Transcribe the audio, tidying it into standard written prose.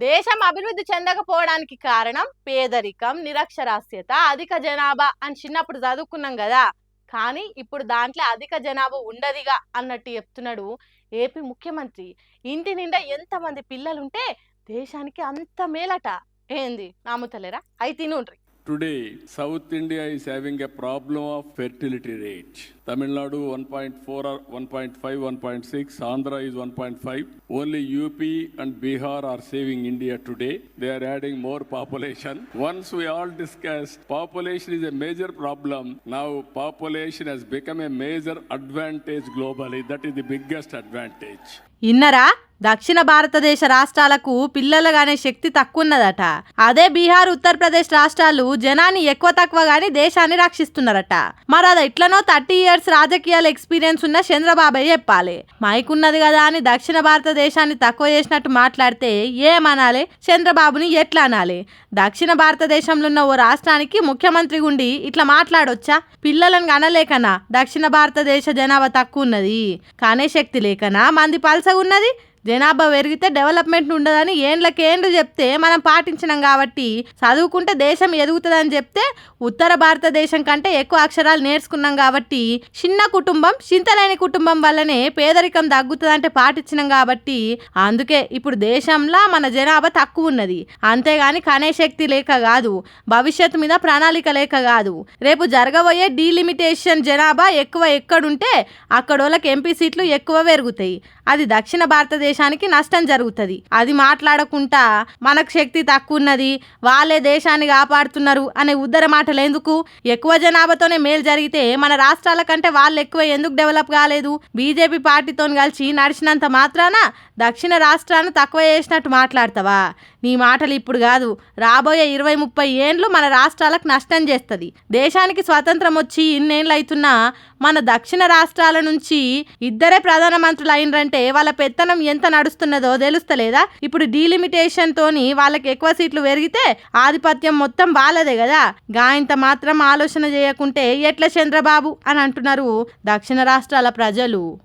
దేశం అభివృద్ధి చెందకపోవడానికి కారణం పేదరికం, నిరక్షరాస్యత, అధిక జనాభా అని చిన్నప్పుడు చదువుకున్నాం కదా. కానీ ఇప్పుడు దాంట్లో అధిక జనాభా ఉండదిగా అన్నట్టు చెప్తున్నాడు ఏపీ ముఖ్యమంత్రి. ఇంటి నిండా ఎంతమంది పిల్లలుంటే దేశానికి అంత మేలట. ఏంది నమ్ముతలేరా? అయితే నుండ్రి. Today, South India is having a problem of fertility rate. Tamil Nadu 1.4 or 1.5, 1.6, Andhra is 1.5. Only UP and Bihar are saving India today. They are adding more population. Once we all discussed, population is a major problem. Now population has become a major advantage globally. That is the biggest advantage. ఇన్నరా దక్షిణ భారతదేశ రాష్ట్రాలకు పిల్లలుగానే శక్తి తక్కువ ఉన్నదట. అదే బీహార్, ఉత్తరప్రదేశ్ రాష్ట్రాలు జనాన్ని ఎక్కువ తక్కువ గాని దేశాన్ని రక్షిస్తున్నారట. మరి అది ఎట్లనో 30 years రాజకీయాల ఎక్స్పీరియన్స్ ఉన్న చంద్రబాబు చెప్పాలి. మైకున్నది కదా అని దక్షిణ భారతదేశాన్ని తక్కువ చేసినట్టు మాట్లాడితే ఏమనాలి? చంద్రబాబుని ఎట్లా అనాలి? దక్షిణ భారతదేశంలో ఉన్న ఓ రాష్ట్రానికి ముఖ్యమంత్రి గుండి ఇట్లా మాట్లాడొచ్చా? పిల్లలను కనలేకనా దక్షిణ భారతదేశ జనాభా తక్కువ ఉన్నది, కానే శక్తి లేకనా మంది పల్సగా ఉన్నది? జనాభా పెరిగితే డెవలప్మెంట్ ఉండదని ఏండ్లకేండ్లు చెప్తే మనం పాటించినాం కాబట్టి చదువుకుంటే దేశం ఎదుగుతుందని చెప్తే ఉత్తర భారతదేశం కంటే ఎక్కువ అక్షరాలు నేర్చుకున్నాం కాబట్టి చిన్న కుటుంబం, చింతలేని కుటుంబం వల్లనే పేదరికం తగ్గుతుందంటే పాటించినాం కాబట్టి అందుకే ఇప్పుడు దేశంలో మన జనాభా తక్కువ ఉన్నది. అంతేగాని కనే శక్తి లేక కాదు, భవిష్యత్తు మీద ప్రణాళిక లేక కాదు. రేపు జరగబోయే డీలిమిటేషన్ జనాభా ఎక్కువ ఎక్కడుంటే అక్కడోళ్ళకి ఎంపీ సీట్లు ఎక్కువ పెరుగుతాయి. అది దక్షిణ భారతదేశానికి నష్టం జరుగుతుంది. అది మాట్లాడకుండా మనకు శక్తి తక్కువ ఉన్నది, వాళ్ళే దేశాన్ని కాపాడుతున్నారు అనే ఉద్దర మాటలు ఎందుకు? ఎక్కువ జనాభాతోనే మేలు జరిగితే మన రాష్ట్రాల కంటే వాళ్ళు ఎక్కువ ఎందుకు డెవలప్ కాలేదు? బీజేపీ పార్టీతో కలిసి నడిచినంత మాత్రాన దక్షిణ రాష్ట్రాన్ని తక్కువ చేసినట్టు మాట్లాడతావా? నీ మాటలు ఇప్పుడు కాదు, రాబోయే 20-30 ఏండ్లు మన రాష్ట్రాలకు నష్టం చేస్తుంది. దేశానికి స్వతంత్రం వచ్చి ఇన్నేళ్ళు అవుతున్నా మన దక్షిణ రాష్ట్రాల నుంచి ఇద్దరే ప్రధానమంత్రులు అయినరంటే వాళ్ళ పెత్తనం ఎంత నడుస్తున్నదో తెలుస్తలేదా? ఇప్పుడు డీలిమిటేషన్ తోని వాళ్ళకి ఎక్కువ సీట్లు పెరిగితే ఆధిపత్యం మొత్తం వాళ్ళదే కదా. గాయంత మాత్రం ఆలోచన చేయకుంటే ఎట్లా చంద్రబాబు అని అంటున్నారు దక్షిణ రాష్ట్రాల ప్రజలు.